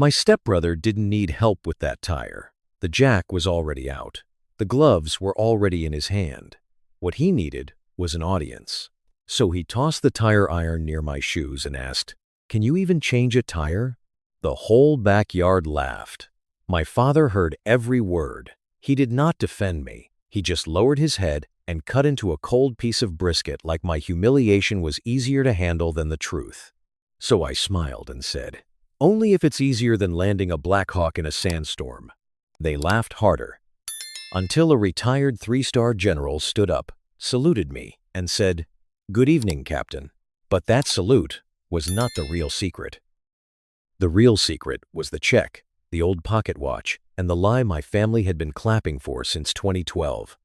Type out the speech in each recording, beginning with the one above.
My stepbrother didn't need help with that tire. The jack was already out. The gloves were already in his hand. What he needed was an audience. So he tossed the tire iron near my shoes and asked, "Can you even change a tire?" The whole backyard laughed. My father heard every word. He did not defend me. He just lowered his head and cut into a cold piece of brisket like my humiliation was easier to handle than the truth. So I smiled and said, "Only if it's easier than landing a Black Hawk in a sandstorm." They laughed harder, until a retired three-star general stood up, saluted me, and said, "Good evening, Captain." But that salute was not the real secret. The real secret was the check, the old pocket watch, and the lie my family had been clapping for since 2012.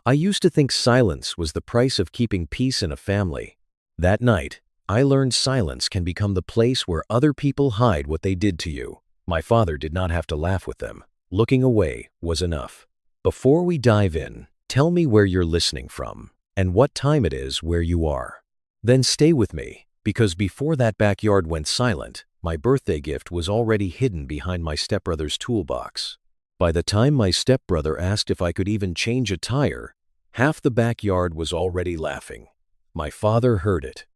I used to think silence was the price of keeping peace in a family. That night, I learned silence can become the place where other people hide what they did to you. My father did not have to laugh with them. Looking away was enough. Before we dive in, tell me where you're listening from and what time it is where you are. Then stay with me, because before that backyard went silent, my birthday gift was already hidden behind my stepbrother's toolbox. By the time my stepbrother asked if I could even change a tire, half the backyard was already laughing. My father heard it.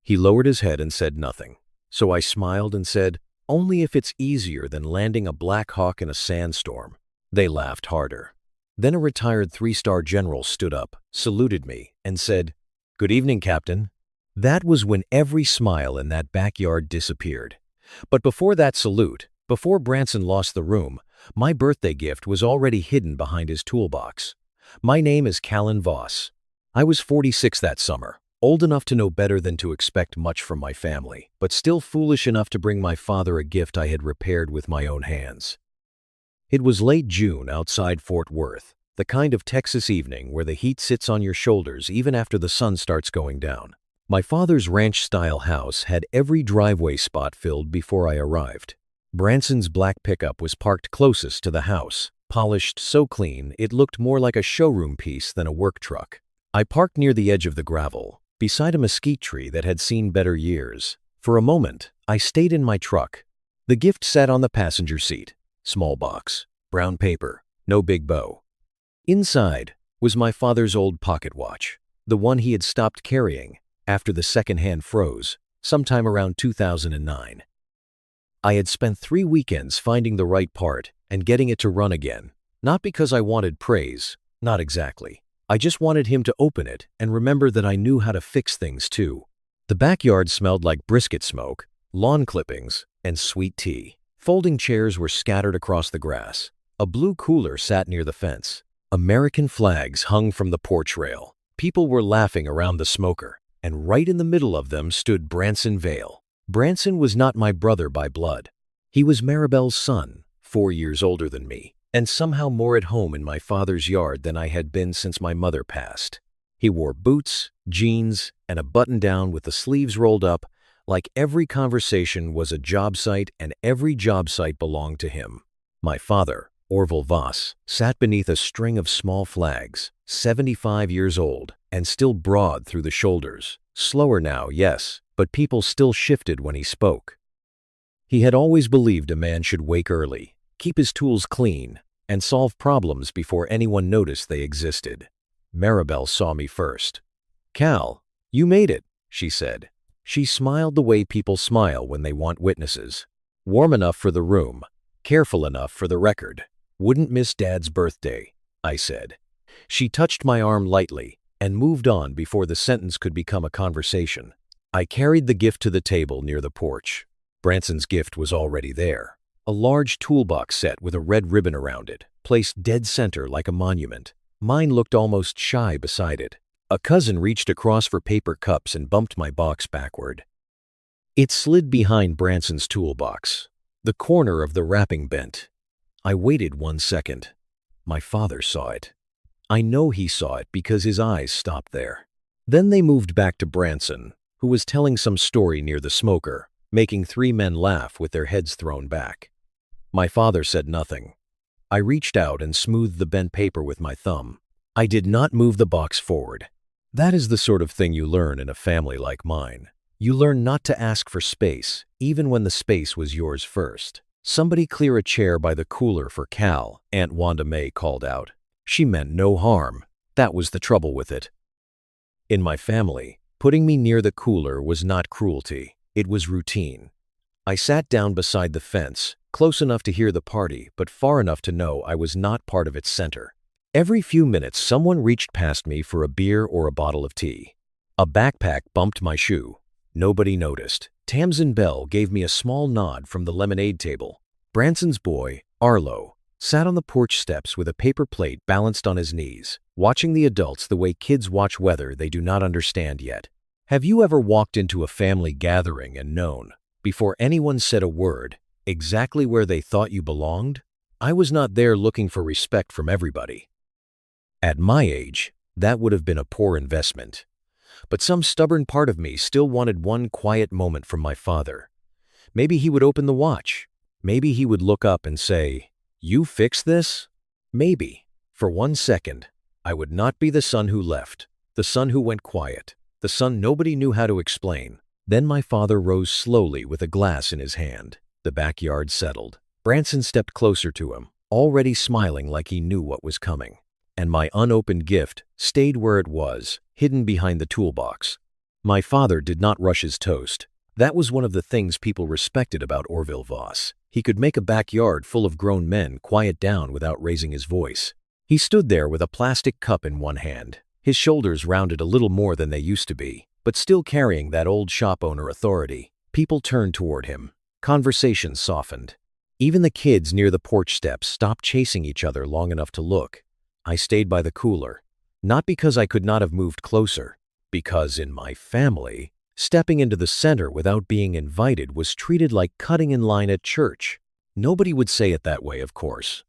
He lowered his head and said nothing. So I smiled and said, "Only if it's easier than landing a Black Hawk in a sandstorm." They laughed harder. Then a retired three-star general stood up, saluted me, and said, "Good evening, Captain." That was when every smile in that backyard disappeared. But before that salute, before Branson lost the room, my birthday gift was already hidden behind his toolbox. My name is Callan Voss. I was 46 that summer, old enough to know better than to expect much from my family, but still foolish enough to bring my father a gift I had repaired with my own hands. It was late June outside Fort Worth, the kind of Texas evening where the heat sits on your shoulders even after the sun starts going down. My father's ranch-style house had every driveway spot filled before I arrived. Branson's black pickup was parked closest to the house, polished so clean it looked more like a showroom piece than a work truck. I parked near the edge of the gravel, beside a mesquite tree that had seen better years. For a moment, I stayed in my truck. The gift sat on the passenger seat. Small box, brown paper, no big bow. Inside was my father's old pocket watch, the one he had stopped carrying after the second-hand froze, sometime around 2009. I had spent 3 weekends finding the right part and getting it to run again, not because I wanted praise, not exactly. I just wanted him to open it and remember that I knew how to fix things too. The backyard smelled like brisket smoke, lawn clippings, and sweet tea. Folding chairs were scattered across the grass. A blue cooler sat near the fence. American flags hung from the porch rail. People were laughing around the smoker, and right in the middle of them stood Branson Vale. Branson was not my brother by blood. He was Maribel's son, 4 years older than me, and somehow more at home in my father's yard than I had been since my mother passed. He wore boots, jeans, and a button-down with the sleeves rolled up, like every conversation was a job site and every job site belonged to him. My father, Orville Voss, sat beneath a string of small flags, 75 years old, and still broad through the shoulders. Slower now, yes, but people still shifted when he spoke. He had always believed a man should wake early, keep his tools clean, and solve problems before anyone noticed they existed. Maribel saw me first. "Cal, you made it," she said. She smiled the way people smile when they want witnesses. "Warm enough for the room, careful enough for the record. Wouldn't miss Dad's birthday," I said. She touched my arm lightly and moved on before the sentence could become a conversation. I carried the gift to the table near the porch. Branson's gift was already there. A large toolbox set with a red ribbon around it, placed dead center like a monument. Mine looked almost shy beside it. A cousin reached across for paper cups and bumped my box backward. It slid behind Branson's toolbox. The corner of the wrapping bent. I waited 1 second. My father saw it. I know he saw it because his eyes stopped there. Then they moved back to Branson, who was telling some story near the smoker, making 3 men laugh with their heads thrown back. My father said nothing. I reached out and smoothed the bent paper with my thumb. I did not move the box forward. That is the sort of thing you learn in a family like mine. You learn not to ask for space, even when the space was yours first. "Somebody clear a chair by the cooler for Cal," Aunt Wanda May called out. She meant no harm. That was the trouble with it. In my family, putting me near the cooler was not cruelty. It was routine. I sat down beside the fence, close enough to hear the party, but far enough to know I was not part of its center. Every few minutes, someone reached past me for a beer or a bottle of tea. A backpack bumped my shoe. Nobody noticed. Tamsin Bell gave me a small nod from the lemonade table. Branson's boy, Arlo, sat on the porch steps with a paper plate balanced on his knees, watching the adults the way kids watch weather they do not understand yet. Have you ever walked into a family gathering and known, before anyone said a word, exactly where they thought you belonged? I was not there looking for respect from everybody. At my age, that would have been a poor investment. But some stubborn part of me still wanted one quiet moment from my father. Maybe he would open the watch. Maybe he would look up and say, "You fix this?" Maybe, for 1 second, I would not be the son who left, the son who went quiet, the son nobody knew how to explain. Then my father rose slowly with a glass in his hand. The backyard settled. Branson stepped closer to him, already smiling like he knew what was coming. And my unopened gift stayed where it was, hidden behind the toolbox. My father did not rush his toast. That was one of the things people respected about Orville Voss. He could make a backyard full of grown men quiet down without raising his voice. He stood there with a plastic cup in one hand, his shoulders rounded a little more than they used to be, but still carrying that old shop owner authority. People turned toward him. Conversations softened. Even the kids near the porch steps stopped chasing each other long enough to look. I stayed by the cooler, not because I could not have moved closer, because in my family, stepping into the center without being invited was treated like cutting in line at church. Nobody would say it that way, of course.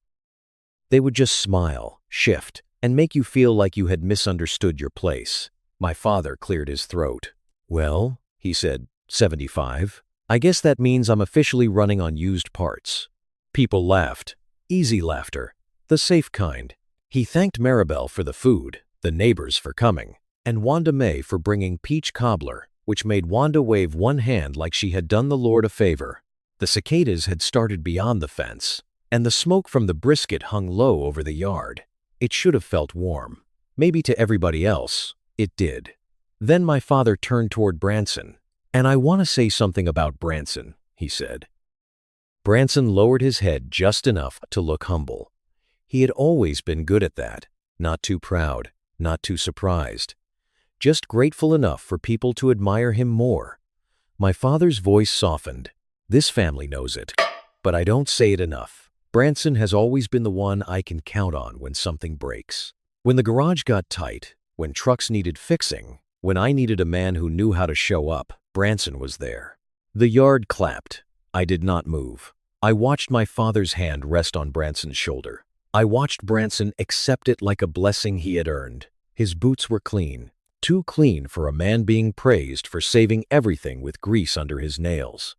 They would just smile, shift, and make you feel like you had misunderstood your place. My father cleared his throat. "Well," he said, 75, "I guess that means I'm officially running on used parts." People laughed. Easy laughter. The safe kind. He thanked Maribel for the food, the neighbors for coming, and Wanda May for bringing peach cobbler, which made Wanda wave one hand like she had done the Lord a favor. The cicadas had started beyond the fence, and the smoke from the brisket hung low over the yard. It should have felt warm. Maybe to everybody else, it did. Then my father turned toward Branson. "And I want to say something about Branson," he said. Branson lowered his head just enough to look humble. He had always been good at that, not too proud, not too surprised. Just grateful enough for people to admire him more. My father's voice softened. "This family knows it, but I don't say it enough. Branson has always been the one I can count on when something breaks. When the garage got tight, when trucks needed fixing, when I needed a man who knew how to show up, Branson was there." The yard clapped. I did not move. I watched my father's hand rest on Branson's shoulder. I watched Branson accept it like a blessing he had earned. His boots were clean, too clean for a man being praised for saving everything with grease under his nails.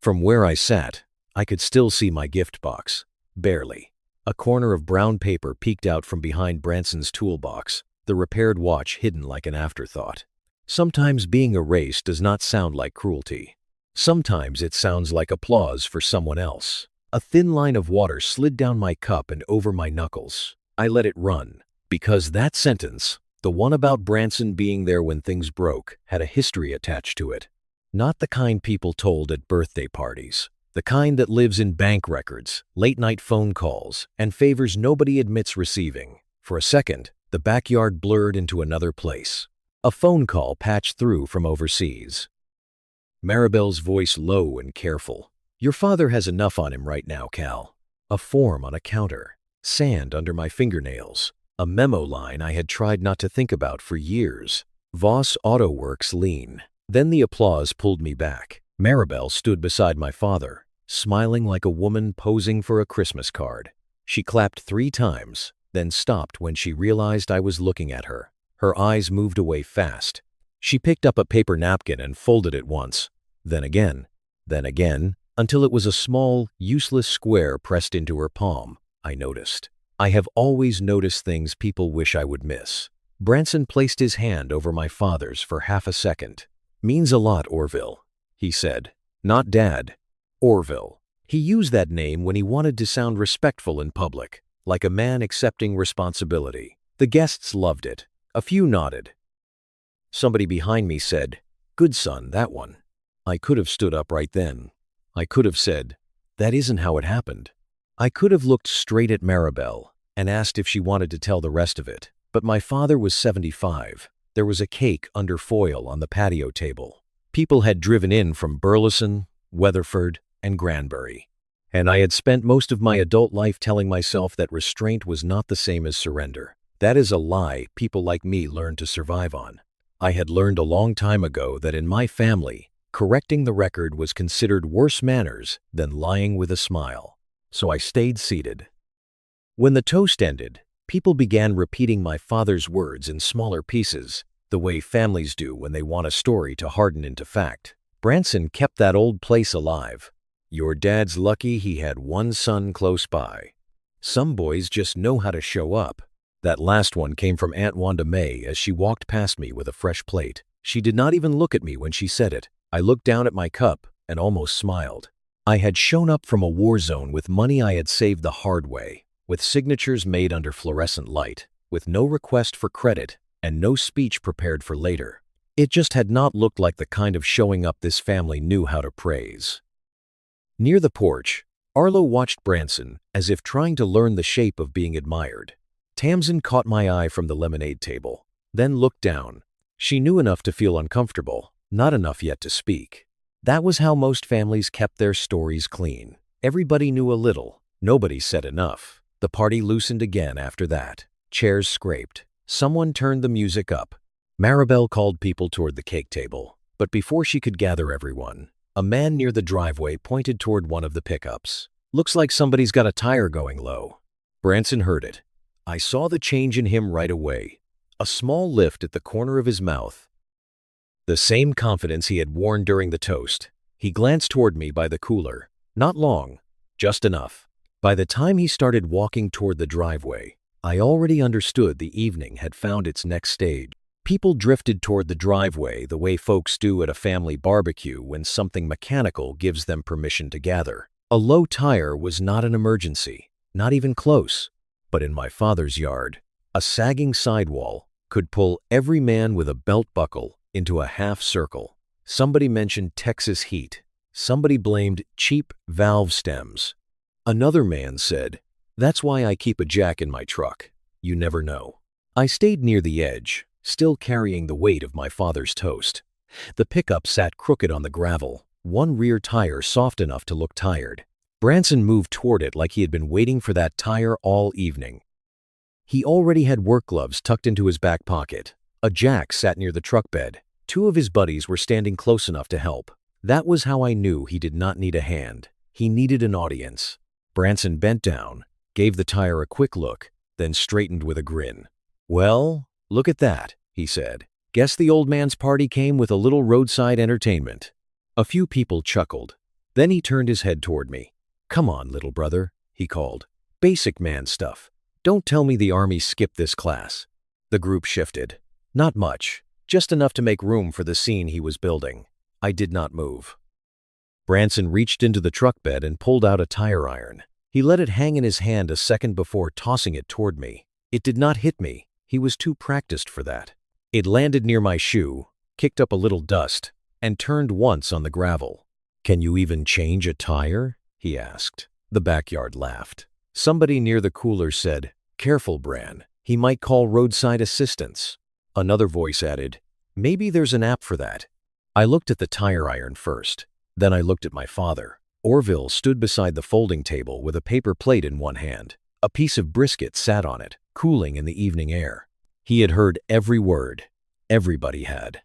From where I sat, I could still see my gift box, barely. A corner of brown paper peeked out from behind Branson's toolbox, the repaired watch hidden like an afterthought. Sometimes being erased does not sound like cruelty. Sometimes it sounds like applause for someone else. A thin line of water slid down my cup and over my knuckles. I let it run, because that sentence, the one about Branson being there when things broke, had a history attached to it. Not the kind people told at birthday parties. The kind that lives in bank records, late-night phone calls, and favors nobody admits receiving. For a second, the backyard blurred into another place. A phone call patched through from overseas. Maribel's voice low and careful. "Your father has enough on him right now, Cal." A form on a counter. Sand under my fingernails. A memo line I had tried not to think about for years. Voss Auto Works lean. Then the applause pulled me back. Maribel stood beside my father, smiling like a woman posing for a Christmas card. She clapped 3 times, then stopped when she realized I was looking at her. Her eyes moved away fast. She picked up a paper napkin and folded it once, then again, until it was a small, useless square pressed into her palm. I noticed. I have always noticed things people wish I would miss. Branson placed his hand over my father's for half a second. Means a lot, Orville, he said. Not Dad. Orville. He used that name when he wanted to sound respectful in public, like a man accepting responsibility. The guests loved it. A few nodded. Somebody behind me said, "Good son, that one." I could have stood up right then. I could have said, "That isn't how it happened." I could have looked straight at Maribel and asked if she wanted to tell the rest of it, but my father was 75. There was a cake under foil on the patio table. People had driven in from Burleson, Weatherford, and Granbury, and I had spent most of my adult life telling myself that restraint was not the same as surrender. That is a lie people like me learn to survive on. I had learned a long time ago that in my family, correcting the record was considered worse manners than lying with a smile. So I stayed seated. When the toast ended, people began repeating my father's words in smaller pieces, the way families do when they want a story to harden into fact. Branson kept that old place alive. Your dad's lucky he had one son close by. Some boys just know how to show up. That last one came from Aunt Wanda May as she walked past me with a fresh plate. She did not even look at me when she said it. I looked down at my cup and almost smiled. I had shown up from a war zone with money I had saved the hard way, with signatures made under fluorescent light, with no request for credit and no speech prepared for later. It just had not looked like the kind of showing up this family knew how to praise. Near the porch, Arlo watched Branson as if trying to learn the shape of being admired. Tamsin caught my eye from the lemonade table, then looked down. She knew enough to feel uncomfortable, not enough yet to speak. That was how most families kept their stories clean. Everybody knew a little. Nobody said enough. The party loosened again after that. Chairs scraped. Someone turned the music up. Maribel called people toward the cake table, but before she could gather everyone, a man near the driveway pointed toward one of the pickups. "Looks like somebody's got a tire going low." Branson heard it. I saw the change in him right away. A small lift at the corner of his mouth. The same confidence he had worn during the toast. He glanced toward me by the cooler. Not long, just enough. By the time he started walking toward the driveway, I already understood the evening had found its next stage. People drifted toward the driveway the way folks do at a family barbecue when something mechanical gives them permission to gather. A low tire was not an emergency, not even close. But in my father's yard, a sagging sidewall could pull every man with a belt buckle into a half circle. Somebody mentioned Texas heat. Somebody blamed cheap valve stems. Another man said, "That's why I keep a jack in my truck. You never know." I stayed near the edge, still carrying the weight of my father's toast. The pickup sat crooked on the gravel, one rear tire soft enough to look tired. Branson moved toward it like he had been waiting for that tire all evening. He already had work gloves tucked into his back pocket. A jack sat near the truck bed. Two of his buddies were standing close enough to help. That was how I knew he did not need a hand. He needed an audience. Branson bent down, gave the tire a quick look, then straightened with a grin. "Well, look at that," he said. "Guess the old man's party came with a little roadside entertainment." A few people chuckled. Then he turned his head toward me. "Come on, little brother," he called. "Basic man stuff. Don't tell me the Army skipped this class." The group shifted. Not much, just enough to make room for the scene he was building. I did not move. Branson reached into the truck bed and pulled out a tire iron. He let it hang in his hand a second before tossing it toward me. It did not hit me. He was too practiced for that. It landed near my shoe, kicked up a little dust, and turned once on the gravel. "Can you even change a tire?" he asked. The backyard laughed. Somebody near the cooler said, "Careful, Bran. He might call roadside assistance." Another voice added, "Maybe there's an app for that." I looked at the tire iron first. Then I looked at my father. Orville stood beside the folding table with a paper plate in one hand. A piece of brisket sat on it, cooling in the evening air. He had heard every word. Everybody had.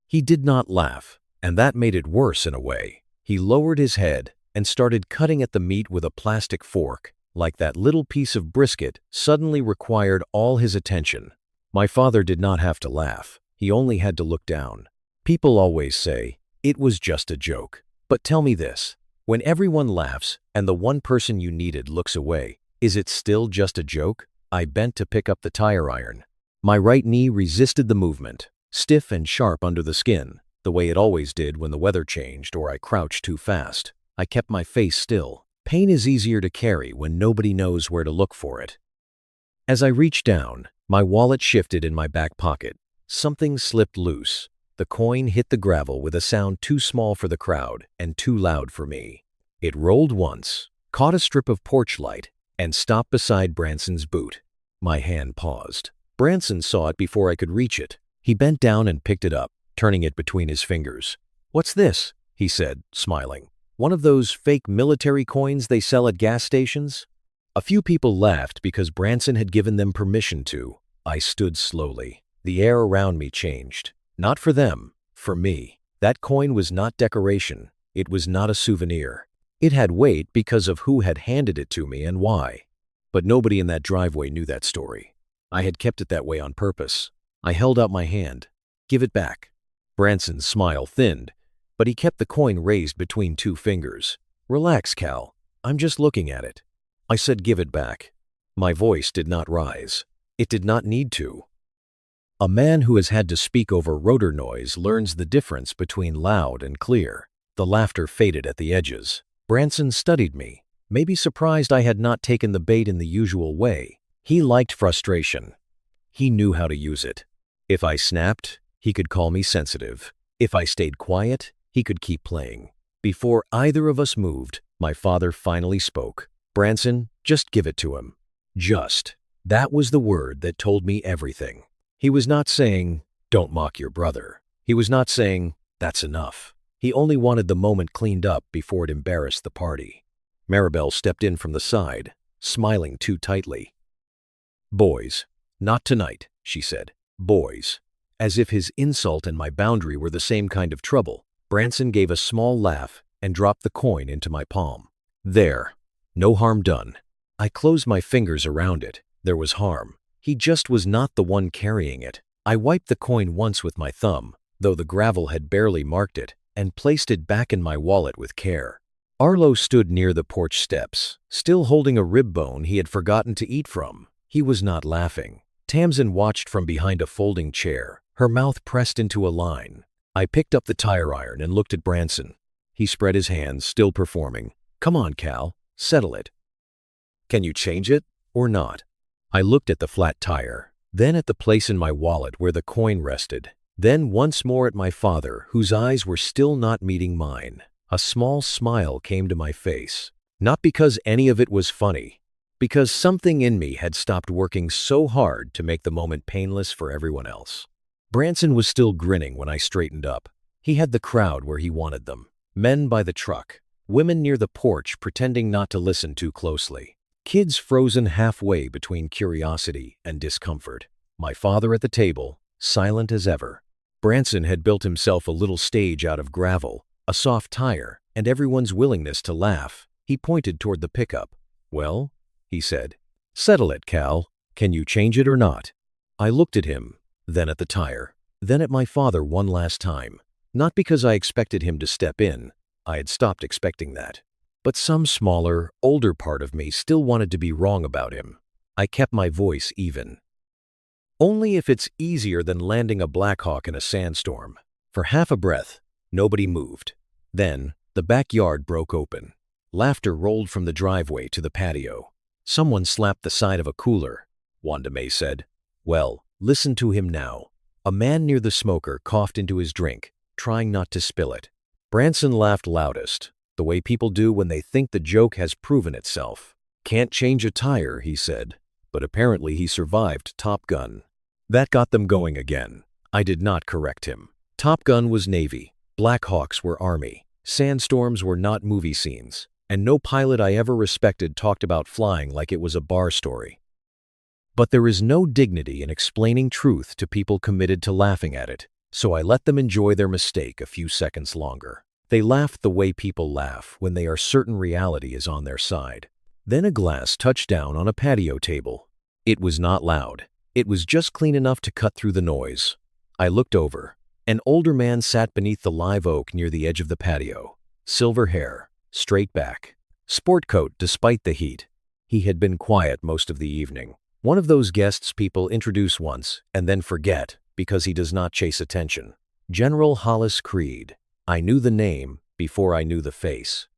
He did not laugh, and that made it worse in a way. He lowered his head and started cutting at the meat with a plastic fork, like that little piece of brisket suddenly required all his attention. My father did not have to laugh. He only had to look down. People always say, "It was just a joke." But tell me this, when everyone laughs and the one person you needed looks away, is it still just a joke? I bent to pick up the tire iron. My right knee resisted the movement, stiff and sharp under the skin. the way it always did when the weather changed or I crouched too fast. I kept my face still. Pain is easier to carry when nobody knows where to look for it. As I reached down, my wallet shifted in my back pocket. Something slipped loose. The coin hit the gravel with a sound too small for the crowd and too loud for me. It rolled once, caught a strip of porch light, and stopped beside Branson's boot. My hand paused. Branson saw it before I could reach it. He bent down and picked it up, turning it between his fingers. "What's this?" he said, smiling. "One of those fake military coins they sell at gas stations?" A few people laughed because Branson had given them permission to. I stood slowly. The air around me changed. Not for them, for me. That coin was not decoration. It was not a souvenir. It had weight because of who had handed it to me and why. But nobody in that driveway knew that story. I had kept it that way on purpose. I held out my hand. "Give it back." Branson's smile thinned, but he kept the coin raised between two fingers. "Relax, Cal. I'm just looking at it." I said, "Give it back." My voice did not rise. It did not need to. A man who has had to speak over rotor noise learns the difference between loud and clear. The laughter faded at the edges. Branson studied me, maybe surprised I had not taken the bait in the usual way. He liked frustration. He knew how to use it. If I snapped, he could call me sensitive. If I stayed quiet, he could keep playing. Before either of us moved, my father finally spoke. "Branson, just give it to him." Just. That was the word that told me everything. He was not saying, "Don't mock your brother." He was not saying, "That's enough." He only wanted the moment cleaned up before it embarrassed the party. Maribel stepped in from the side, smiling too tightly. "Boys, not tonight," she said. "Boys." As if his insult and my boundary were the same kind of trouble, Branson gave a small laugh and dropped the coin into my palm. "There. No harm done." I closed my fingers around it. There was harm. He just was not the one carrying it. I wiped the coin once with my thumb, though the gravel had barely marked it, and placed it back in my wallet with care. Arlo stood near the porch steps, still holding a rib bone he had forgotten to eat from. He was not laughing. Tamsin watched from behind a folding chair, her mouth pressed into a line. I picked up the tire iron and looked at Branson. He spread his hands, still performing. "Come on, Cal. Settle it. Can you change it or not?" I looked at the flat tire, then at the place in my wallet where the coin rested, then once more at my father, whose eyes were still not meeting mine. A small smile came to my face, not because any of it was funny, because something in me had stopped working so hard to make the moment painless for everyone else. Branson was still grinning when I straightened up. He had the crowd where he wanted them. Men by the truck, women near the porch pretending not to listen too closely. Kids frozen halfway between curiosity and discomfort. My father at the table, silent as ever. Branson had built himself a little stage out of gravel, a soft tire, and everyone's willingness to laugh. He pointed toward the pickup. "Well," he said. "Settle it, Cal. Can you change it or not?" I looked at him, then at the tire, then at my father one last time. Not because I expected him to step in. I had stopped expecting that. But some smaller, older part of me still wanted to be wrong about him. I kept my voice even. "Only if it's easier than landing a Blackhawk in a sandstorm." For half a breath, nobody moved. Then, the backyard broke open. Laughter rolled from the driveway to the patio. Someone slapped the side of a cooler. Wanda May said, "Well, listen to him now." A man near the smoker coughed into his drink, trying not to spill it. Branson laughed loudest, the way people do when they think the joke has proven itself. "Can't change a tire," he said, but apparently he survived Top Gun. That got them going again. I did not correct him. Top Gun was Navy, Blackhawks were Army, sandstorms were not movie scenes, and no pilot I ever respected talked about flying like it was a bar story. But there is no dignity in explaining truth to people committed to laughing at it, so I let them enjoy their mistake a few seconds longer. They laughed the way people laugh when they are certain reality is on their side. Then a glass touched down on a patio table. It was not loud. It was just clean enough to cut through the noise. I looked over. An older man sat beneath the live oak near the edge of the patio. Silver hair, straight back, sport coat despite the heat. He had been quiet most of the evening. One of those guests people introduce once and then forget because he does not chase attention. General Hollis Creed. I knew the name before I knew the face.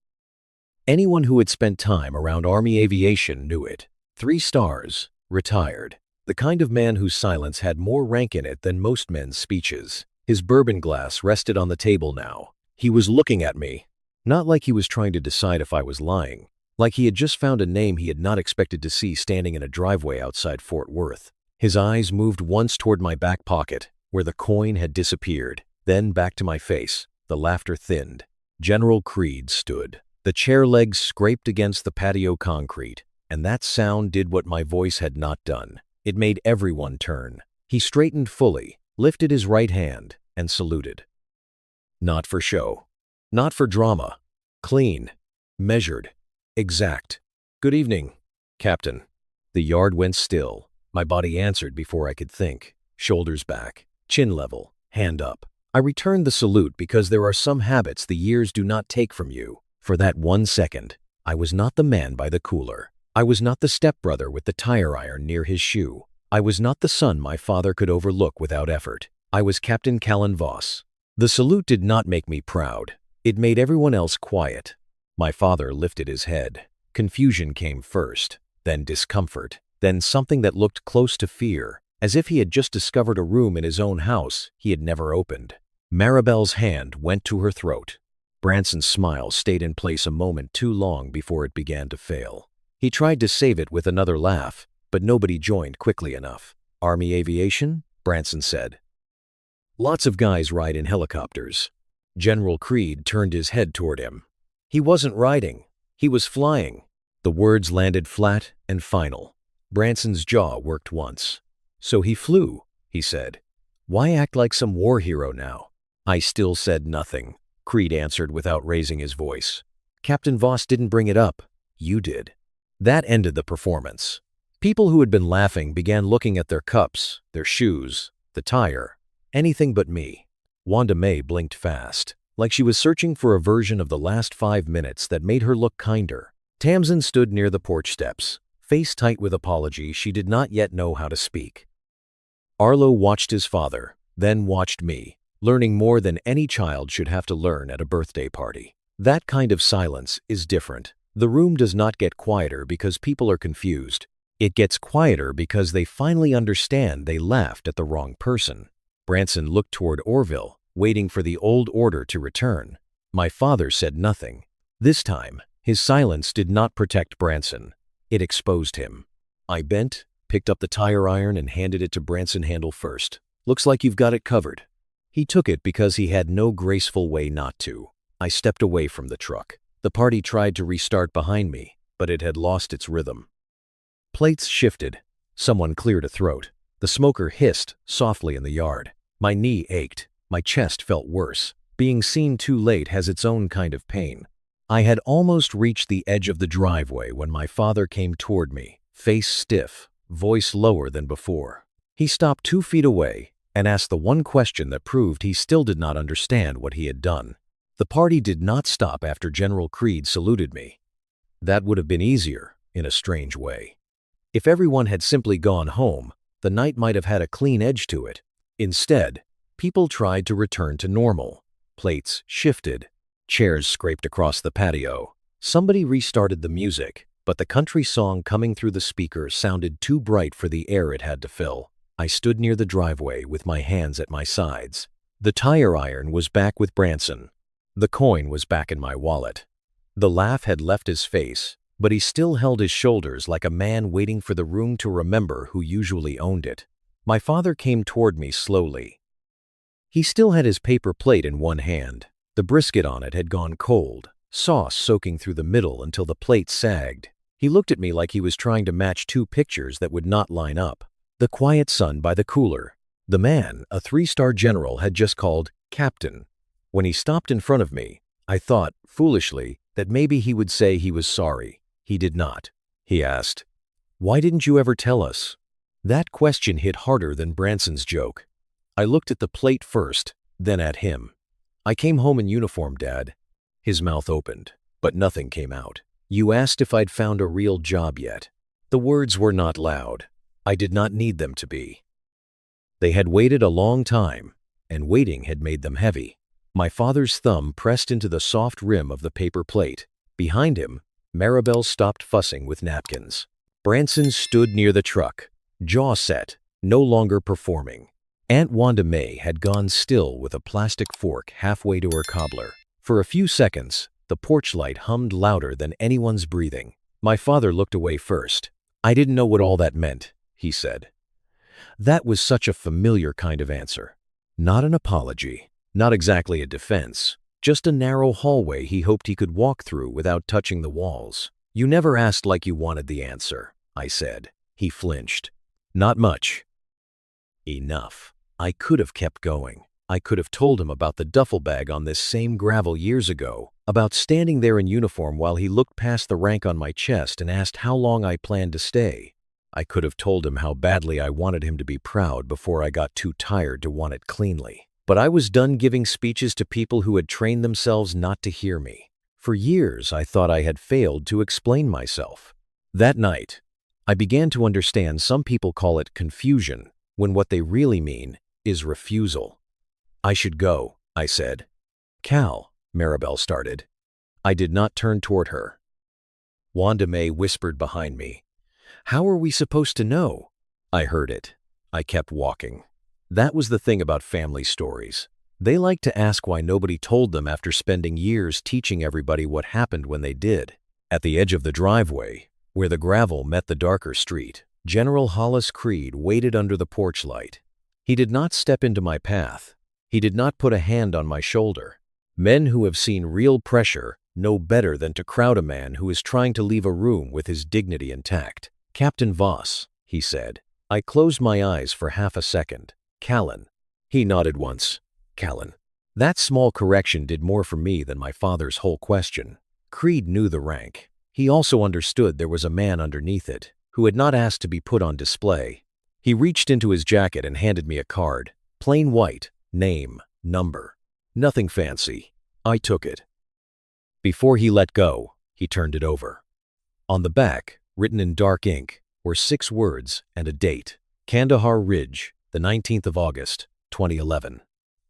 Anyone who had spent time around Army aviation knew it. 3 stars, retired. The kind of man whose silence had more rank in it than most men's speeches. His bourbon glass rested on the table now. He was looking at me. Not like he was trying to decide if I was lying. Like he had just found a name he had not expected to see standing in a driveway outside Fort Worth. His eyes moved once toward my back pocket, where the coin had disappeared, then back to my face. The laughter thinned. General Creed stood. The chair legs scraped against the patio concrete, and that sound did what my voice had not done. It made everyone turn. He straightened fully, lifted his right hand, and saluted. Not for show. Not for drama. Clean. Measured. Exact. Good evening, Captain. The yard went still. My body answered before I could think. Shoulders back, chin level, hand up. I returned the salute because there are some habits the years do not take from you. For that 1 second, I was not the man by the cooler. I was not the stepbrother with the tire iron near his shoe. I was not the son my father could overlook without effort. I was Captain Callan Voss. The salute did not make me proud. It made everyone else quiet. My father lifted his head. Confusion came first, then discomfort, then something that looked close to fear, as if he had just discovered a room in his own house he had never opened. Maribel's hand went to her throat. Branson's smile stayed in place a moment too long before it began to fail. He tried to save it with another laugh, but nobody joined quickly enough. Army aviation? Branson said. Lots of guys ride in helicopters. General Creed turned his head toward him. He wasn't riding. He was flying. The words landed flat and final. Branson's jaw worked once. So he flew, he said. Why act like some war hero now? I still said nothing. Creed answered without raising his voice. Captain Voss didn't bring it up. You did. That ended the performance. People who had been laughing began looking at their cups, their shoes, the tire, anything but me. Wanda May blinked fast, like she was searching for a version of the last 5 minutes that made her look kinder. Tamsin stood near the porch steps, face tight with apology she did not yet know how to speak. Arlo watched his father, then watched me, learning more than any child should have to learn at a birthday party. That kind of silence is different. The room does not get quieter because people are confused. It gets quieter because they finally understand they laughed at the wrong person. Branson looked toward Orville, waiting for the old order to return. My father said nothing. This time, his silence did not protect Branson. It exposed him. I bent, picked up the tire iron and handed it to Branson handle first. Looks like you've got it covered. He took it because he had no graceful way not to. I stepped away from the truck. The party tried to restart behind me, but it had lost its rhythm. Plates shifted. Someone cleared a throat. The smoker hissed softly in the yard. My knee ached. My chest felt worse. Being seen too late has its own kind of pain. I had almost reached the edge of the driveway when my father came toward me, face stiff, voice lower than before. He stopped 2 feet away and asked the one question that proved he still did not understand what he had done. The party did not stop after General Creed saluted me. That would have been easier, in a strange way. If everyone had simply gone home, the night might have had a clean edge to it. Instead, people tried to return to normal. Plates shifted. Chairs scraped across the patio. Somebody restarted the music, but the country song coming through the speaker sounded too bright for the air it had to fill. I stood near the driveway with my hands at my sides. The tire iron was back with Branson. The coin was back in my wallet. The laugh had left his face, but he still held his shoulders like a man waiting for the room to remember who usually owned it. My father came toward me slowly. He still had his paper plate in one hand. The brisket on it had gone cold, sauce soaking through the middle until the plate sagged. He looked at me like he was trying to match 2 pictures that would not line up. The quiet son by the cooler. The man a 3-star general had just called Captain. When he stopped in front of me, I thought, foolishly, that maybe he would say he was sorry. He did not. He asked, "Why didn't you ever tell us?" That question hit harder than Branson's joke. I looked at the plate first, then at him. "I came home in uniform, Dad." His mouth opened, but nothing came out. "You asked if I'd found a real job yet." The words were not loud. I did not need them to be. They had waited a long time. and waiting had made them heavy. My father's thumb pressed into the soft rim of the paper plate. Behind him, Maribel stopped fussing with napkins. Branson stood near the truck, jaw set, no longer performing. Aunt Wanda May had gone still with a plastic fork halfway to her cobbler. For a few seconds, the porch light hummed louder than anyone's breathing. My father looked away first. "I didn't know what all that meant," he said. That was such a familiar kind of answer. Not an apology, not exactly a defense, just a narrow hallway he hoped he could walk through without touching the walls. "You never asked like you wanted the answer," I said. He flinched. "Not much." Enough. I could have kept going. I could have told him about the duffel bag on this same gravel years ago, about standing there in uniform while he looked past the rank on my chest and asked how long I planned to stay. I could have told him how badly I wanted him to be proud before I got too tired to want it cleanly. But I was done giving speeches to people who had trained themselves not to hear me. For years, I thought I had failed to explain myself. That night, I began to understand some people call it confusion, when what they really mean is refusal. "I should go," I said. "Cal," Maribel started. I did not turn toward her. Wanda May whispered behind me. "How are we supposed to know?" I heard it. I kept walking. That was the thing about family stories. They like to ask why nobody told them after spending years teaching everybody what happened when they did. At the edge of the driveway, where the gravel met the darker street, General Hollis Creed waited under the porch light. He did not step into my path. He did not put a hand on my shoulder. Men who have seen real pressure know better than to crowd a man who is trying to leave a room with his dignity intact. "Captain Voss," he said. I closed my eyes for half a second. "Callan." He nodded once. "Callan." That small correction did more for me than my father's whole question. Creed knew the rank. He also understood there was a man underneath it, who had not asked to be put on display. He reached into his jacket and handed me a card. Plain white, name, number. Nothing fancy. I took it. Before he let go, he turned it over. On the back, written in dark ink, were 6 words and a date. Kandahar Ridge, the 19th of August, 2011.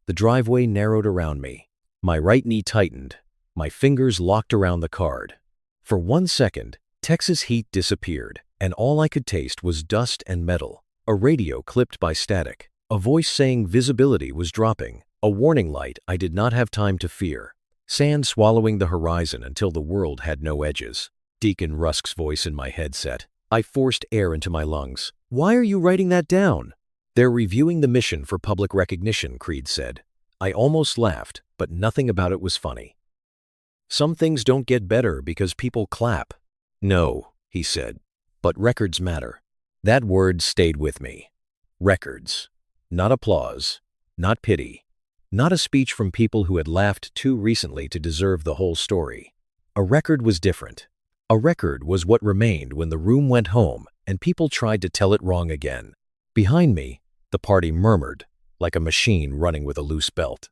The driveway narrowed around me. My right knee tightened. My fingers locked around the card. For 1 second, Texas heat disappeared, and all I could taste was dust and metal. A radio clipped by static. A voice saying visibility was dropping. A warning light I did not have time to fear. Sand swallowing the horizon until the world had no edges. Deacon Rusk's voice in my headset. I forced air into my lungs. "Why are you writing that down?" "They're reviewing the mission for public recognition," Creed said. I almost laughed, but nothing about it was funny. "Some things don't get better because people clap." "No," he said, "but records matter." That word stayed with me. Records. Not applause. Not pity. Not a speech from people who had laughed too recently to deserve the whole story. A record was different. A record was what remained when the room went home and people tried to tell it wrong again. Behind me, the party murmured, like a machine running with a loose belt.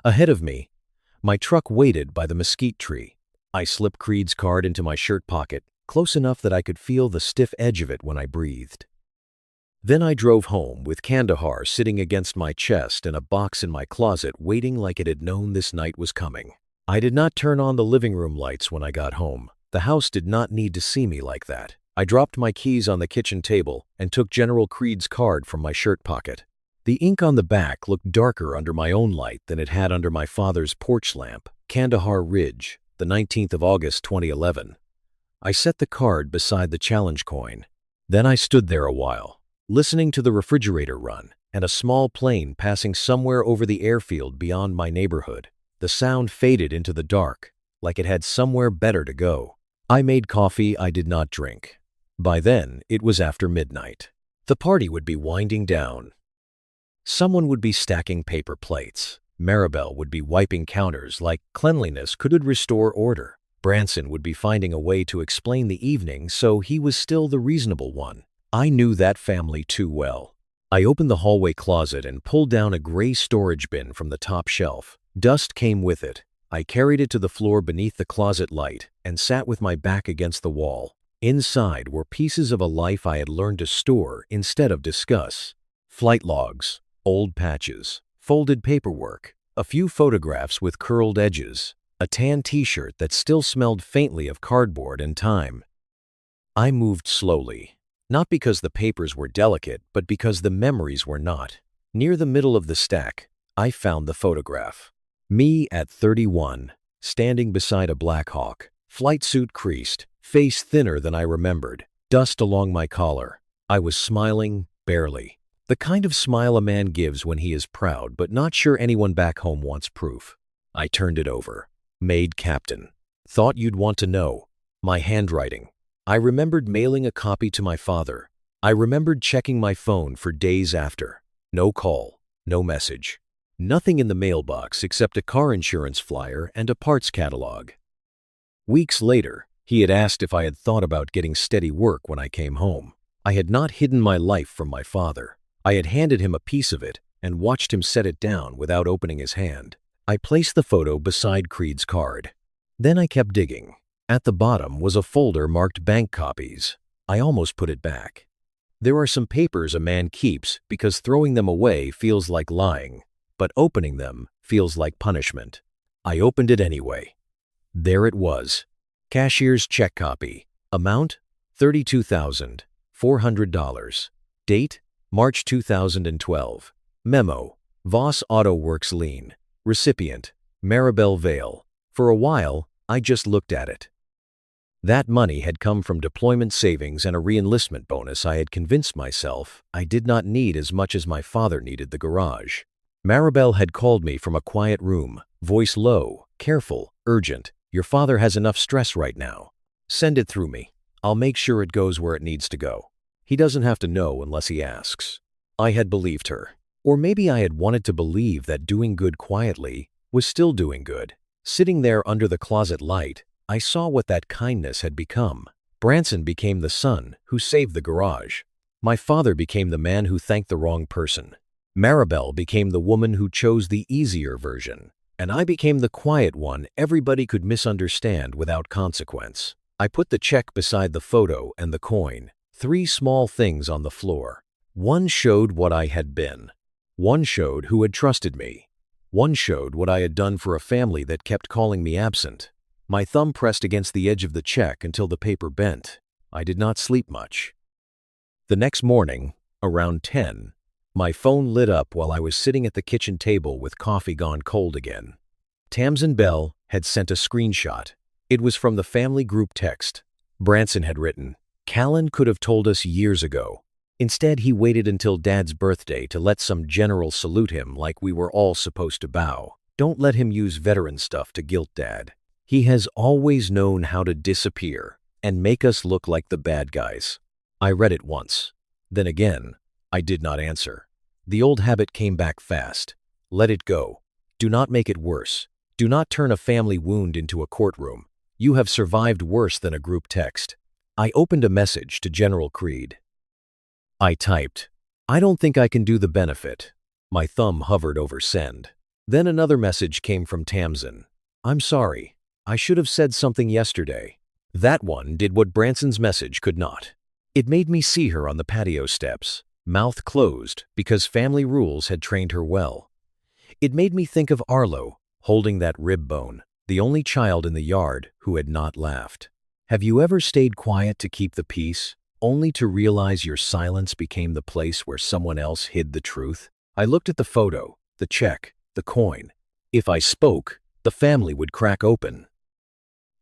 Ahead of me, my truck waited by the mesquite tree. I slipped Creed's card into my shirt pocket, close enough that I could feel the stiff edge of it when I breathed. Then I drove home with Kandahar sitting against my chest and a box in my closet waiting like it had known this night was coming. I did not turn on the living room lights when I got home. The house did not need to see me like that. I dropped my keys on the kitchen table and took General Creed's card from my shirt pocket. The ink on the back looked darker under my own light than it had under my father's porch lamp. Kandahar Ridge, the 19th of August, 2011. I set the card beside the challenge coin. Then I stood there a while, listening to the refrigerator run and a small plane passing somewhere over the airfield beyond my neighborhood. The sound faded into the dark, like it had somewhere better to go. I made coffee I did not drink. By then, it was after midnight. The party would be winding down. Someone would be stacking paper plates. Maribel would be wiping counters like cleanliness could restore order. Branson would be finding a way to explain the evening so he was still the reasonable one. I knew that family too well. I opened the hallway closet and pulled down a gray storage bin from the top shelf. Dust came with it. I carried it to the floor beneath the closet light and sat with my back against the wall. Inside were pieces of a life I had learned to store instead of discuss. Flight logs, old patches, folded paperwork, a few photographs with curled edges, a tan t-shirt that still smelled faintly of cardboard and time. I moved slowly, not because the papers were delicate, but because the memories were not. Near the middle of the stack, I found the photograph. Me at 31, standing beside a Black Hawk, flight suit creased, face thinner than I remembered, dust along my collar. I was smiling, barely. The kind of smile a man gives when he is proud but not sure anyone back home wants proof. I turned it over. Made Captain. Thought you'd want to know. My handwriting. I remembered mailing a copy to my father. I remembered checking my phone for days after. No call, no message. Nothing in the mailbox except a car insurance flyer and a parts catalog. Weeks later, he had asked if I had thought about getting steady work when I came home. I had not hidden my life from my father. I had handed him a piece of it and watched him set it down without opening his hand. I placed the photo beside Creed's card. Then I kept digging. At the bottom was a folder marked bank copies. I almost put it back. There are some papers a man keeps because throwing them away feels like lying, but opening them feels like punishment. I opened it anyway. There it was. Cashier's check copy. Amount $32,400. Date March 2012. Memo: Voss Auto Works Lien. Recipient: Maribel Vale. For a while, I just looked at it. That money had come from deployment savings and a re-enlistment bonus I had convinced myself I did not need as much as my father needed the garage. Maribel had called me from a quiet room, voice low, careful, urgent. Your father has enough stress right now. Send it through me. I'll make sure it goes where it needs to go. He doesn't have to know unless he asks. I had believed her. Or maybe I had wanted to believe that doing good quietly was still doing good. Sitting there under the closet light, I saw what that kindness had become. Branson became the son who saved the garage. My father became the man who thanked the wrong person. Maribel became the woman who chose the easier version. And I became the quiet one everybody could misunderstand without consequence. I put the check beside the photo and the coin. 3 small things on the floor. One showed what I had been. One showed who had trusted me. One showed what I had done for a family that kept calling me absent. My thumb pressed against the edge of the check until the paper bent. I did not sleep much. The next morning, around 10, my phone lit up while I was sitting at the kitchen table with coffee gone cold again. Tamsin Bell had sent a screenshot. It was from the family group text. Branson had written, "Callan could have told us years ago. Instead, he waited until Dad's birthday to let some general salute him like we were all supposed to bow. Don't let him use veteran stuff to guilt Dad. He has always known how to disappear and make us look like the bad guys." I read it once. Then again, I did not answer. The old habit came back fast. Let it go. Do not make it worse. Do not turn a family wound into a courtroom. You have survived worse than a group text. I opened a message to General Creed. I typed, "I don't think I can do the benefit." My thumb hovered over send. Then another message came from Tamsin. "I'm sorry. I should have said something yesterday." That one did what Branson's message could not. It made me see her on the patio steps, mouth closed because family rules had trained her well. It made me think of Arlo, holding that rib bone, the only child in the yard who had not laughed. Have you ever stayed quiet to keep the peace, only to realize your silence became the place where someone else hid the truth? I looked at the photo, the check, the coin. If I spoke, the family would crack open.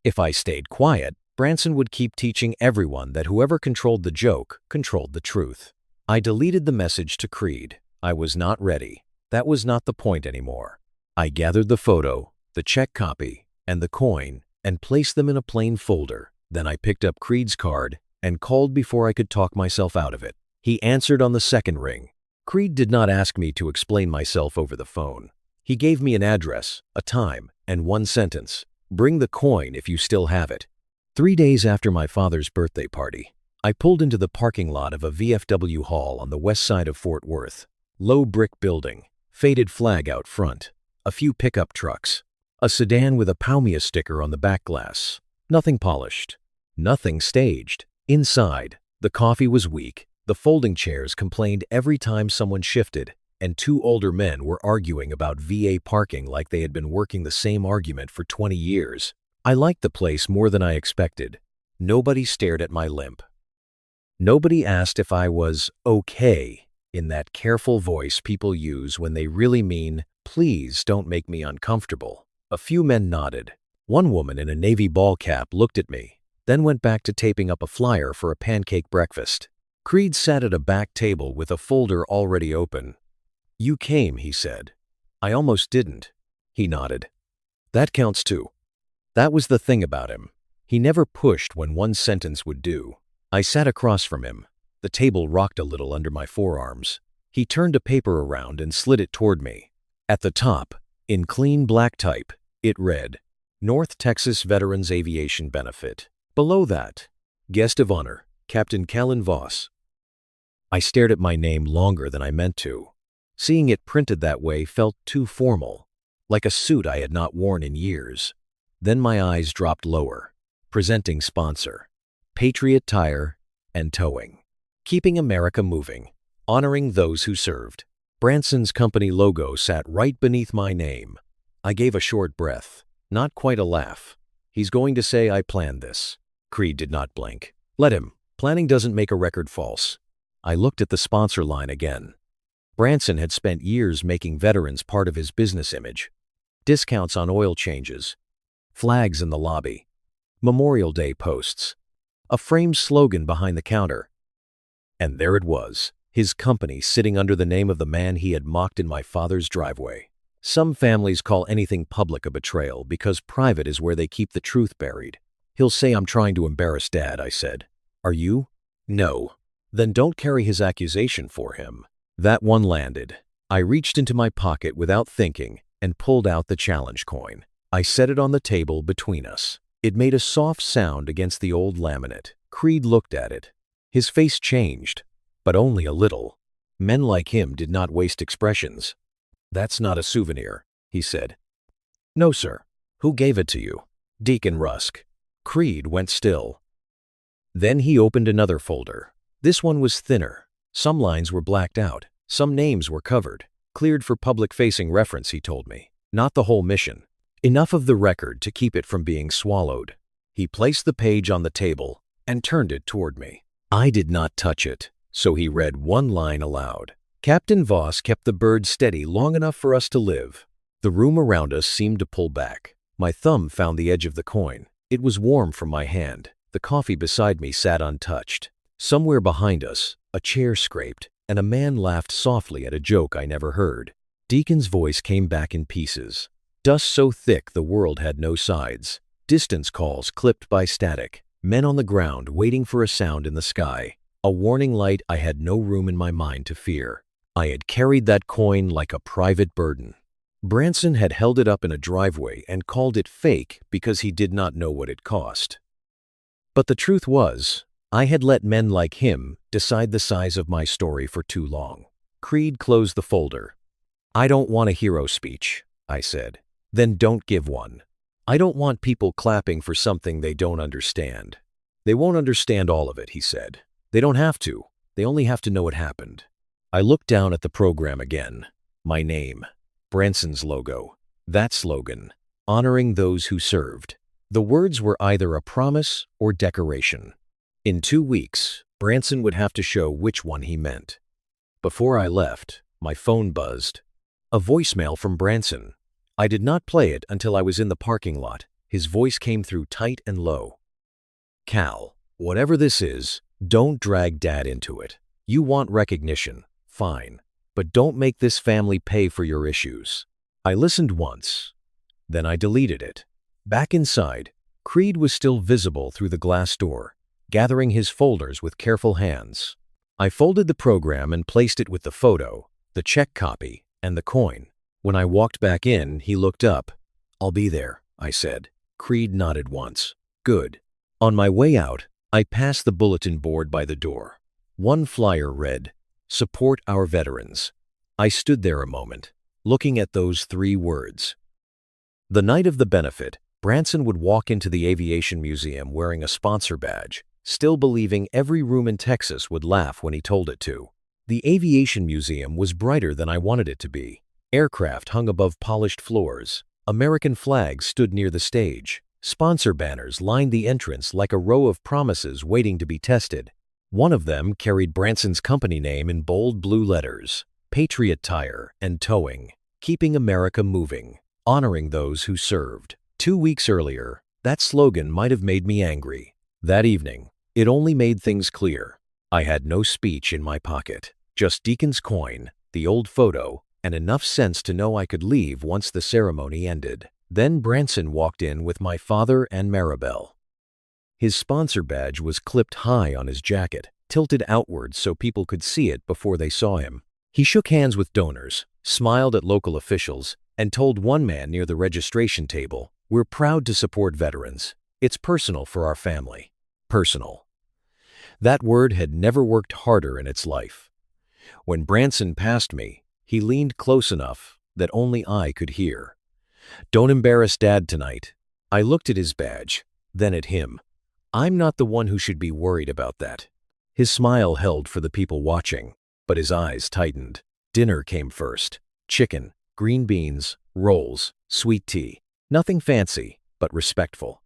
If I stayed quiet, Branson would keep teaching everyone that whoever controlled the joke controlled the truth. I deleted the message to Creed. I was not ready. That was not the point anymore. I gathered the photo, the check copy, and the coin, and placed them in a plain folder. Then I picked up Creed's card and called before I could talk myself out of it. He answered on the second ring. Creed did not ask me to explain myself over the phone. He gave me an address, a time, and one sentence. "Bring the coin if you still have it." 3 days after my father's birthday party, I pulled into the parking lot of a VFW hall on the west side of Fort Worth. Low brick building, faded flag out front, a few pickup trucks, a sedan with a Paumia sticker on the back glass. Nothing polished, nothing staged. Inside, the coffee was weak. The folding chairs complained every time someone shifted. and two older men were arguing about VA parking like they had been working the same argument for 20 years. I liked the place more than I expected. Nobody stared at my limp. Nobody asked if I was okay in that careful voice people use when they really mean, "Please don't make me uncomfortable." A few men nodded. One woman in a navy ball cap looked at me, then went back to taping up a flyer for a pancake breakfast. Creed sat at a back table with a folder already open. "You came," he said. "I almost didn't." He nodded. "That counts too." That was the thing about him. He never pushed when one sentence would do. I sat across from him. The table rocked a little under my forearms. He turned a paper around and slid it toward me. At the top, in clean black type, it read, "North Texas Veterans Aviation Benefit." Below that, "Guest of Honor, Captain Callan Voss." I stared at my name longer than I meant to. Seeing it printed that way felt too formal, like a suit I had not worn in years. Then my eyes dropped lower. Presenting sponsor, Patriot Tire and Towing. Keeping America moving, honoring those who served. Branson's company logo sat right beneath my name. I gave a short breath, not quite a laugh. He's going to say I planned this. Creed did not blink. Let him. Planning doesn't make a record false. I looked at the sponsor line again. Branson had spent years making veterans part of his business image. Discounts on oil changes, flags in the lobby, Memorial Day posts, a framed slogan behind the counter. And there it was, his company sitting under the name of the man he had mocked in my father's driveway. Some families call anything public a betrayal because private is where they keep the truth buried. "He'll say I'm trying to embarrass Dad," I said. "Are you?" "No." "Then don't carry his accusation for him." That one landed. I reached into my pocket without thinking and pulled out the challenge coin. I set it on the table between us. It made a soft sound against the old laminate. Creed looked at it. His face changed, but only a little. Men like him did not waste expressions. "That's not a souvenir," he said. "No, sir." "Who gave it to you?" "Deacon Rusk." Creed went still. Then he opened another folder. This one was thinner. Some lines were blacked out. Some names were covered. Cleared for public-facing reference, he told me. Not the whole mission. Enough of the record to keep it from being swallowed. He placed the page on the table and turned it toward me. I did not touch it, so he read one line aloud. "Captain Voss kept the bird steady long enough for us to live." The room around us seemed to pull back. My thumb found the edge of the coin. It was warm from my hand. The coffee beside me sat untouched. Somewhere behind us, a chair scraped, and a man laughed softly at a joke I never heard. Deacon's voice came back in pieces. Dust so thick the world had no sides. Distance calls clipped by static. Men on the ground waiting for a sound in the sky. A warning light I had no room in my mind to fear. I had carried that coin like a private burden. Branson had held it up in a driveway and called it fake because he did not know what it cost. But the truth was, I had let men like him decide the size of my story for too long. Creed closed the folder. "I don't want a hero speech," I said. "Then don't give one. I don't want people clapping for something they don't understand." "They won't understand all of it," he said. "They don't have to. They only have to know it happened." I looked down at the program again. My name. Branson's logo. That slogan. Honoring those who served. The words were either a promise or decoration. In 2 weeks, Branson would have to show which one he meant. Before I left, my phone buzzed. A voicemail from Branson. I did not play it until I was in the parking lot. His voice came through tight and low. "Cal, whatever this is, don't drag Dad into it. You want recognition, fine, but don't make this family pay for your issues." I listened once, then I deleted it. Back inside, Creed was still visible through the glass door, gathering his folders with careful hands. I folded the program and placed it with the photo, the check copy, and the coin. When I walked back in, he looked up. "I'll be there," I said. Creed nodded once. "Good." On my way out, I passed the bulletin board by the door. One flyer read, "Support our veterans." I stood there a moment, looking at those 3 words. The night of the benefit, Branson would walk into the Aviation Museum wearing a sponsor badge, still believing every room in Texas would laugh when he told it to. The aviation museum was brighter than I wanted it to be. Aircraft hung above polished floors. American flags stood near the stage. Sponsor banners lined the entrance like a row of promises waiting to be tested. One of them carried Branson's company name in bold blue letters: Patriot Tire and Towing, keeping America moving, honoring those who served. 2 weeks earlier, that slogan might have made me angry. That evening, it only made things clear. I had no speech in my pocket, just Deacon's coin, the old photo, and enough sense to know I could leave once the ceremony ended. Then Branson walked in with my father and Maribel. His sponsor badge was clipped high on his jacket, tilted outward so people could see it before they saw him. He shook hands with donors, smiled at local officials, and told one man near the registration table, "We're proud to support veterans. It's personal for our family." Personal. That word had never worked harder in its life. When Branson passed me, he leaned close enough that only I could hear. "Don't embarrass Dad tonight." I looked at his badge, then at him. I'm not the one who should be worried about that. His smile held for the people watching, but his eyes tightened. Dinner came first. Chicken, green beans, rolls, sweet tea. Nothing fancy, but respectful.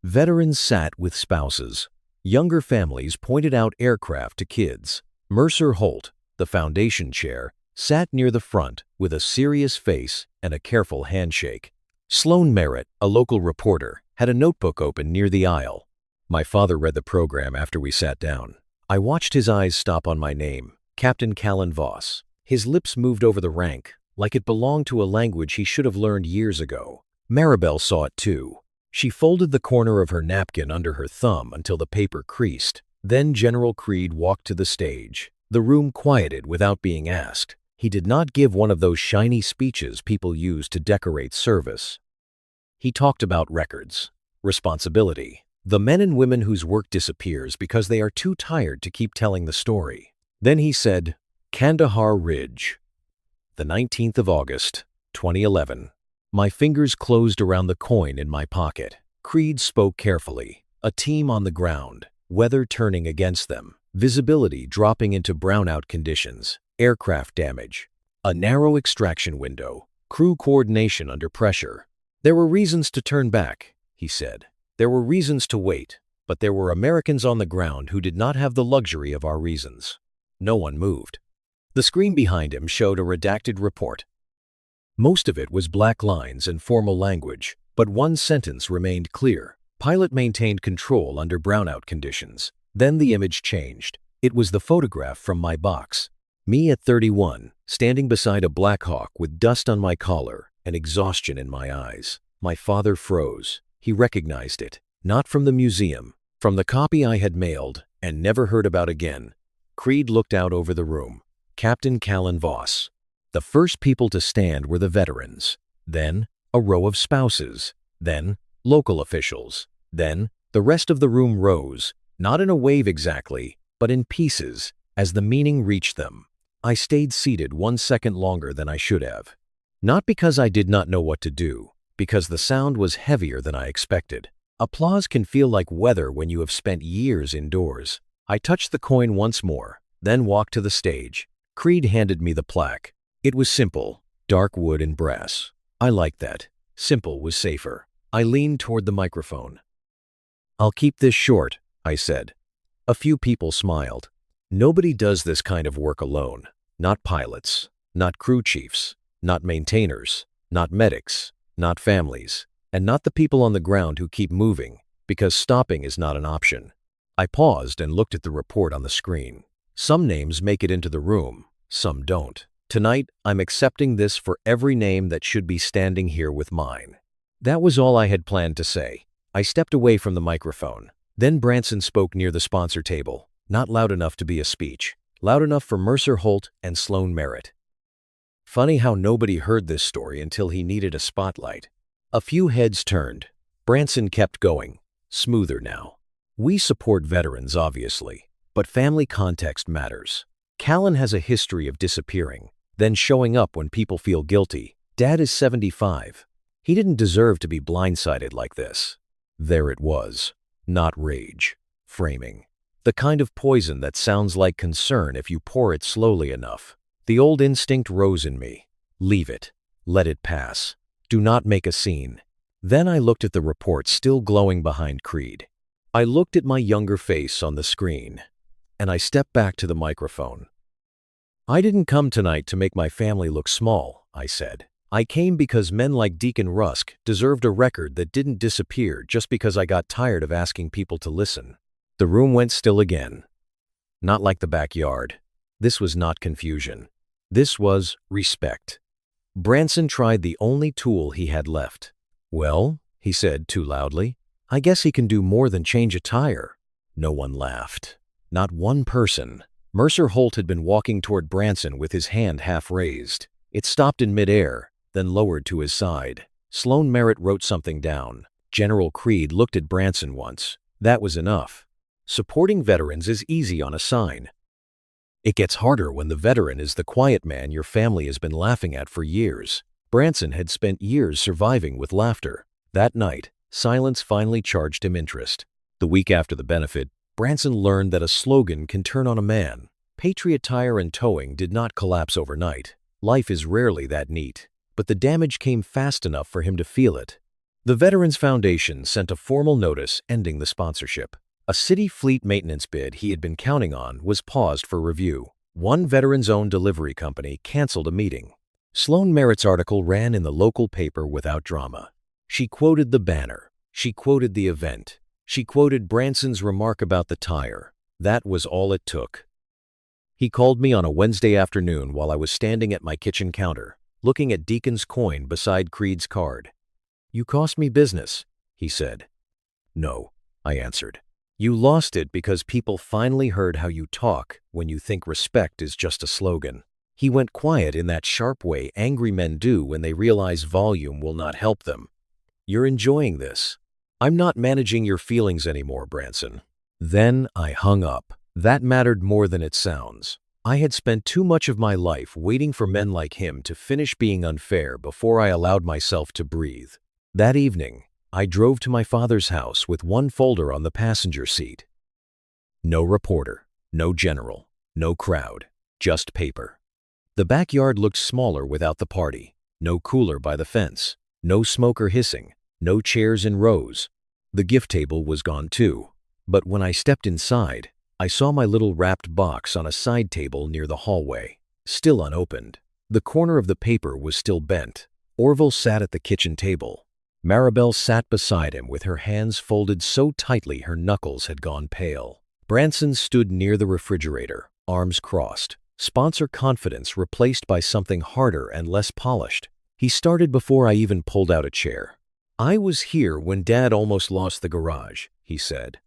Veterans sat with spouses. Younger families pointed out aircraft to kids. Mercer Holt, the foundation chair, sat near the front with a serious face and a careful handshake. Sloan Merritt, a local reporter, had a notebook open near the aisle. My father read the program after we sat down. I watched his eyes stop on my name, Captain Callan Voss. His lips moved over the rank, like it belonged to a language he should have learned years ago. Maribel saw it too. She folded the corner of her napkin under her thumb until the paper creased. Then General Creed walked to the stage. The room quieted without being asked. He did not give one of those shiny speeches people use to decorate service. He talked about records, responsibility, the men and women whose work disappears because they are too tired to keep telling the story. Then he said, "Kandahar Ridge, the 19th of August, 2011. My fingers closed around the coin in my pocket. Creed spoke carefully. A team on the ground, weather turning against them, visibility dropping into brownout conditions, aircraft damage, a narrow extraction window, crew coordination under pressure. There were reasons to turn back," he said. "There were reasons to wait, but there were Americans on the ground who did not have the luxury of our reasons." No one moved. The screen behind him showed a redacted report. Most of it was black lines and formal language, but one sentence remained clear. Pilot maintained control under brownout conditions. Then the image changed. It was the photograph from my box. Me at 31, standing beside a Black Hawk with dust on my collar and exhaustion in my eyes. My father froze. He recognized it, not from the museum, from the copy I had mailed and never heard about again. Creed looked out over the room. Captain Callan Voss. The first people to stand were the veterans. Then, a row of spouses. Then, local officials. Then, the rest of the room rose, not in a wave exactly, but in pieces, as the meaning reached them. I stayed seated 1 second longer than I should have. Not because I did not know what to do, because the sound was heavier than I expected. Applause can feel like weather when you have spent years indoors. I touched the coin once more, then walked to the stage. Creed handed me the plaque. It was simple, dark wood and brass. I liked that. Simple was safer. I leaned toward the microphone. "I'll keep this short," I said. A few people smiled. Nobody does this kind of work alone. Not pilots, not crew chiefs, not maintainers, not medics, not families, and not the people on the ground who keep moving, because stopping is not an option. I paused and looked at the report on the screen. Some names make it into the room, some don't. Tonight, I'm accepting this for every name that should be standing here with mine. That was all I had planned to say. I stepped away from the microphone. Then Branson spoke near the sponsor table, not loud enough to be a speech, loud enough for Mercer Holt and Sloan Merritt. Funny how nobody heard this story until he needed a spotlight. A few heads turned. Branson kept going, smoother now. "We support veterans, obviously, but family context matters. Callan has a history of disappearing, then showing up when people feel guilty. Dad is 75. He didn't deserve to be blindsided like this." There it was. Not rage. Framing. The kind of poison that sounds like concern if you pour it slowly enough. The old instinct rose in me. Leave it. Let it pass. Do not make a scene. Then I looked at the report still glowing behind Creed. I looked at my younger face on the screen, and I stepped back to the microphone. I didn't come tonight to make my family look small, I said. I came because men like Deacon Rusk deserved a record that didn't disappear just because I got tired of asking people to listen. The room went still again. Not like the backyard. This was not confusion. This was respect. Branson tried the only tool he had left. Well, he said too loudly, I guess he can do more than change a tire. No one laughed. Not one person. Mercer Holt had been walking toward Branson with his hand half raised. It stopped in midair, then lowered to his side. Sloan Merritt wrote something down. General Creed looked at Branson once. That was enough. Supporting veterans is easy on a sign. It gets harder when the veteran is the quiet man your family has been laughing at for years. Branson had spent years surviving with laughter. That night, silence finally charged him interest. The week after the benefit, Branson learned that a slogan can turn on a man. Patriot Tire and Towing did not collapse overnight. Life is rarely that neat. But the damage came fast enough for him to feel it. The Veterans Foundation sent a formal notice ending the sponsorship. A city fleet maintenance bid he had been counting on was paused for review. One veterans-owned delivery company canceled a meeting. Sloan Merritt's article ran in the local paper without drama. She quoted the banner. She quoted the event. She quoted Branson's remark about the tire. That was all it took. He called me on a Wednesday afternoon while I was standing at my kitchen counter, looking at Deacon's coin beside Creed's card. You cost me business, he said. No, I answered. You lost it because people finally heard how you talk when you think respect is just a slogan. He went quiet in that sharp way angry men do when they realize volume will not help them. You're enjoying this. I'm not managing your feelings anymore, Branson. Then I hung up. That mattered more than it sounds. I had spent too much of my life waiting for men like him to finish being unfair before I allowed myself to breathe. That evening, I drove to my father's house with one folder on the passenger seat. No reporter, no general, no crowd, just paper. The backyard looked smaller without the party. No cooler by the fence, no smoker hissing, no chairs in rows. The gift table was gone too. But when I stepped inside, I saw my little wrapped box on a side table near the hallway, still unopened. The corner of the paper was still bent. Orville sat at the kitchen table. Maribel sat beside him with her hands folded so tightly her knuckles had gone pale. Branson stood near the refrigerator, arms crossed. Sponsor confidence replaced by something harder and less polished. He started before I even pulled out a chair. I was here when Dad almost lost the garage, he said.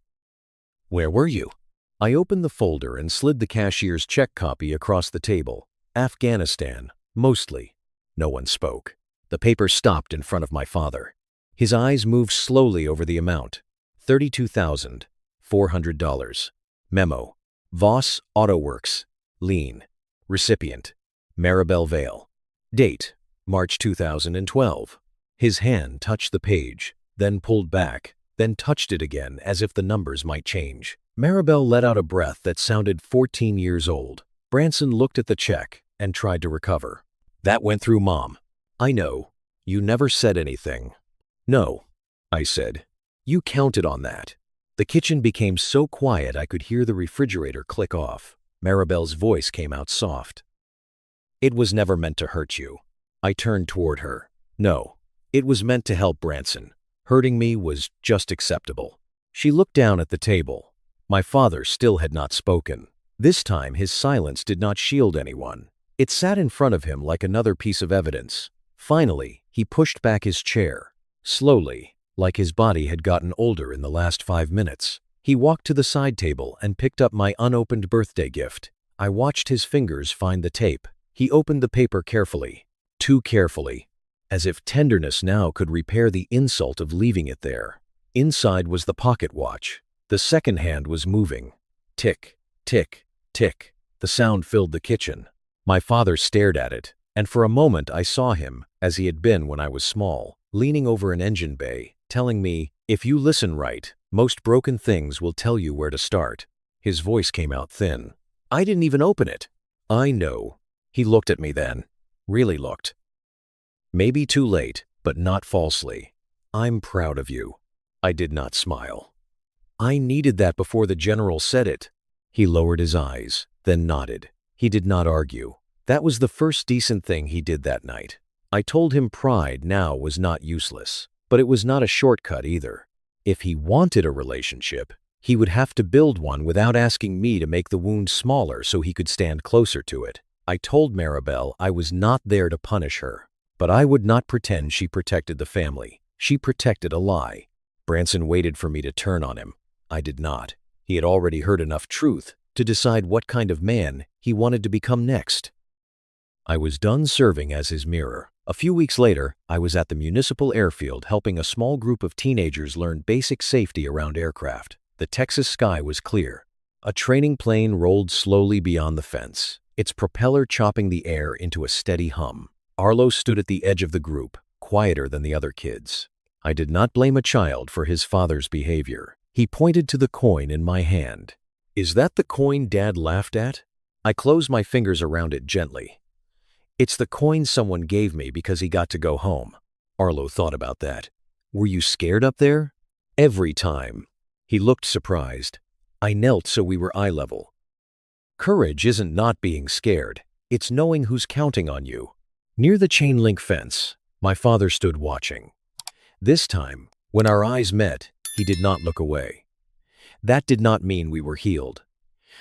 Where were you? I opened the folder and slid the cashier's check copy across the table. Afghanistan, mostly. No one spoke. The paper stopped in front of my father. His eyes moved slowly over the amount. $32,400. Memo. Voss Auto Works. Lien. Recipient. Maribel Vale. Date. March 2012. His hand touched the page, then pulled back, then touched it again as if the numbers might change. Maribel let out a breath that sounded 14 years old. Branson looked at the check and tried to recover. That went through, Mom. I know. You never said anything. No, I said. You counted on that. The kitchen became so quiet I could hear the refrigerator click off. Maribel's voice came out soft. It was never meant to hurt you. I turned toward her. No, it was meant to help Branson. Hurting me was just acceptable. She looked down at the table. My father still had not spoken. This time his silence did not shield anyone. It sat in front of him like another piece of evidence. Finally, he pushed back his chair. Slowly, like his body had gotten older in the last 5 minutes. He walked to the side table and picked up my unopened birthday gift. I watched his fingers find the tape. He opened the paper carefully. Too carefully. As if tenderness now could repair the insult of leaving it there. Inside was the pocket watch. The second hand was moving. Tick, tick, tick. The sound filled the kitchen. My father stared at it, and for a moment I saw him, as he had been when I was small, leaning over an engine bay, telling me, if you listen right, most broken things will tell you where to start. His voice came out thin. I didn't even open it. I know. He looked at me then. Really looked. Maybe too late, but not falsely. I'm proud of you. I did not smile. I needed that before the general said it. He lowered his eyes, then nodded. He did not argue. That was the first decent thing he did that night. I told him pride now was not useless, but it was not a shortcut either. If he wanted a relationship, he would have to build one without asking me to make the wound smaller so he could stand closer to it. I told Maribel I was not there to punish her, but I would not pretend she protected the family. She protected a lie. Branson waited for me to turn on him. I did not. He had already heard enough truth to decide what kind of man he wanted to become next. I was done serving as his mirror. A few weeks later, I was at the municipal airfield helping a small group of teenagers learn basic safety around aircraft. The Texas sky was clear. A training plane rolled slowly beyond the fence, its propeller chopping the air into a steady hum. Arlo stood at the edge of the group, quieter than the other kids. I did not blame a child for his father's behavior. He pointed to the coin in my hand. Is that the coin Dad laughed at? I closed my fingers around it gently. It's the coin someone gave me because he got to go home. Arlo thought about that. Were you scared up there? Every time. He looked surprised. I knelt so we were eye level. Courage isn't not being scared. It's knowing who's counting on you. Near the chain link fence, my father stood watching. This time, when our eyes met, he did not look away. That did not mean we were healed.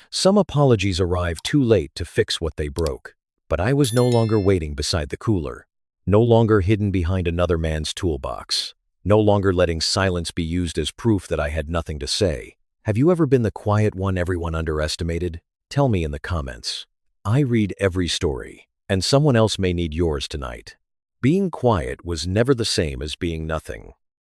Some apologies arrived too late to fix what they broke. But I was no longer waiting beside the cooler, no longer hidden behind another man's toolbox, no longer letting silence be used as proof that I had nothing to say. Have you ever been the quiet one everyone underestimated? Tell me in the comments. I read every story, and someone else may need yours tonight. Being quiet was never the same as being nothing.